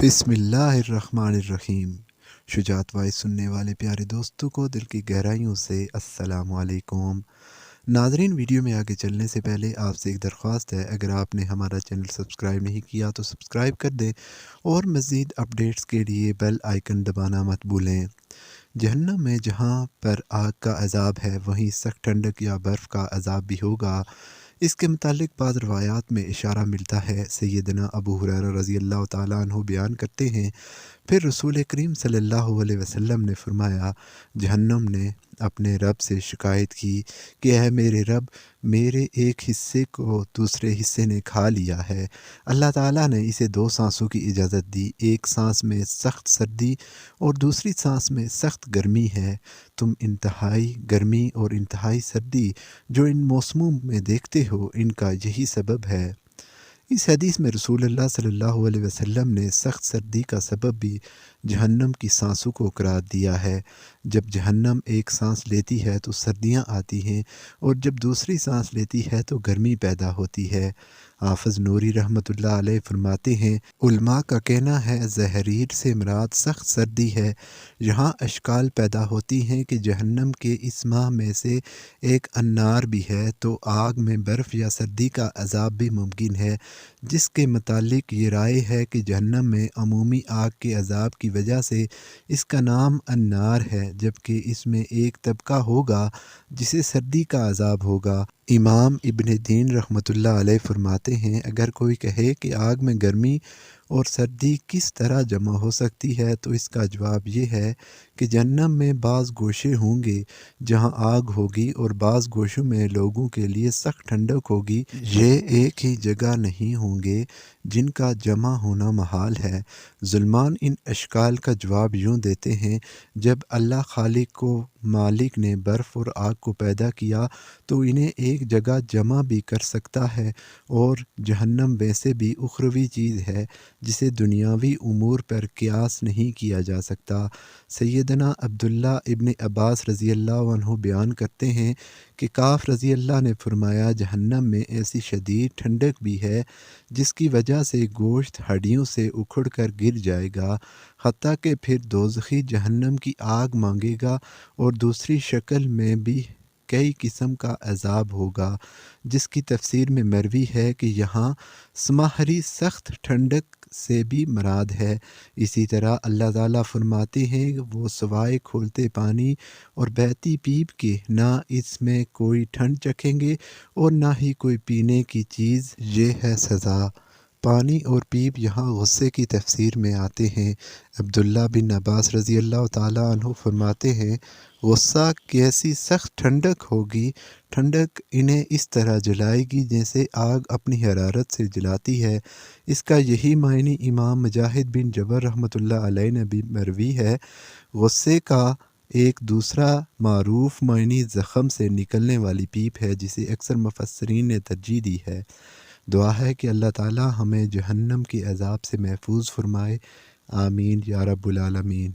बिस्मिल्लाहिर्रहमानिर्रहीम। शुजात वाइज सुनने वाले प्यारे दोस्तों को दिल की गहराइयों से अस्सलाम वालेकुम। नाजरीन, वीडियो में आगे चलने से पहले आपसे एक दरख्वास्त है, अगर आपने हमारा चैनल सब्सक्राइब नहीं किया तो सब्सक्राइब कर दें और मज़ीद अपडेट्स के लिए बेल आइकन दबाना मत भूलें। जहन्नम में जहाँ पर आग का अज़ाब है वहीं सख्त ठंडक या बर्फ़ का अज़ाब भी होगा। इसके मुतालिक बाद रवायात में इशारा मिलता है। सैयदना अबू हुरैरा रज़ी अल्लाह ताला अन्हु बयान करते हैं, फिर रसूल करीम सल्लल्लाहु अलैहि वसल्लम ने फरमाया, जहन्नम ने अपने रब से शिकायत की कि है मेरे रब, मेरे एक हिस्से को दूसरे हिस्से ने खा लिया है। अल्लाह ताला ने इसे दो सांसों की इजाज़त दी, एक सांस में सख्त सर्दी और दूसरी सांस में सख्त गर्मी है। तुम इंतहाई गर्मी और इंतहाई सर्दी जो इन मौसमों में देखते हो, इनका यही सबब है। इस हदीस में रसूलुल्लाह सल्लल्लाहु अलैहि वसल्लम ने सख्त सर्दी का सबब भी जहन्नम की सांसों को करार दिया है। जब जहन्नम एक सांस लेती है तो सर्दियां आती हैं और जब दूसरी सांस लेती है तो गर्मी पैदा होती है। हाफ़िज़ नूरी रहमतुल्लाह अलैह फरमाते हैं, उलमा का कहना है ज़हरीर से मुराद सख्त सर्दी है। यहाँ अशकाल पैदा होती हैं कि जहन्नम के इस माह में से एक अन्नार भी है, तो आग में बर्फ़ या सर्दी का अज़ाब भी मुमकिन है, जिसके मुतालिक ये राय है कि जहन्नम में अमूमी आग के अज़ाब की वजह से इसका नाम अन्नार है, जबकि इसमें एक तबका होगा जिसे सर्दी का अज़ाब होगा। इमाम इब्न दीन रहमतुल्लाह अलैह फरमाते हैं, अगर कोई कहे कि आग में गर्मी और सर्दी किस तरह जमा हो सकती है, तो इसका जवाब ये है कि जहन्नम में बाज़ गोशे होंगे जहां आग होगी और बाज़ गोशों में लोगों के लिए सख्त ठंडक होगी। ये एक ही जगह नहीं होंगे जिनका जमा होना महाल है। जुल्मान इन अशकाल का जवाब यूँ देते हैं, जब अल्लाह खालिक को मालिक ने बर्फ़ और आग को पैदा किया तो इन्हें एक जगह जमा भी कर सकता है, और जहन्नम वैसे भी उखरवी चीज़ है जिसे दुनियावी उमूर पर क़ियास नहीं किया जा सकता। सैयदना अब्दुल्ला इब्न अब्बास रज़ी अल्लाह अन्हु बयान करते हैं कि काफ रज़ी अल्लाह ने फरमाया, जहन्नम में ऐसी शदीद ठंडक भी है जिसकी वजह से गोश्त हड्डियों से उखड़ कर गिर जाएगा, हत्ता कि फिर दोज़खी जहन्नम की आग मांगेगा और दूसरी शक्ल में भी कई किस्म का अज़ाब होगा, जिसकी तफसीर में मरवी है कि यहाँ सुमाहरी सख्त ठंडक से भी मुराद है। इसी तरह अल्लाह ताला फरमाते हैं, वो सवाए खोलते पानी और बहती पीप के ना इसमें कोई ठंड चखेंगे और ना ही कोई पीने की चीज़, ये है सज़ा। पानी और पीप यहाँ गुस्से की तफसीर में आते हैं। अब्दुल्ला बिन अब्बास रज़ी अल्लाह ताला अन्हु फरमाते हैं, गुस्सा कैसी सख्त ठंडक होगी, ठंडक इन्हें इस तरह जलाएगी जैसे आग अपनी हरारत से जलाती है। इसका यही मायने इमाम मुजाहिद बिन जबर रहमतुल्लाह अलैह ने भी मरवी है। गुस्से का एक दूसरा मारूफ मायने ज़ख़म से निकलने वाली पीप है, जिसे अक्सर मुफस्सिरीन ने तरजीह दी है। दुआ है कि अल्लाह ताला हमें जहन्नम के अज़ाब से महफूज फरमाए। आमीन या रब्बुल आलमीन।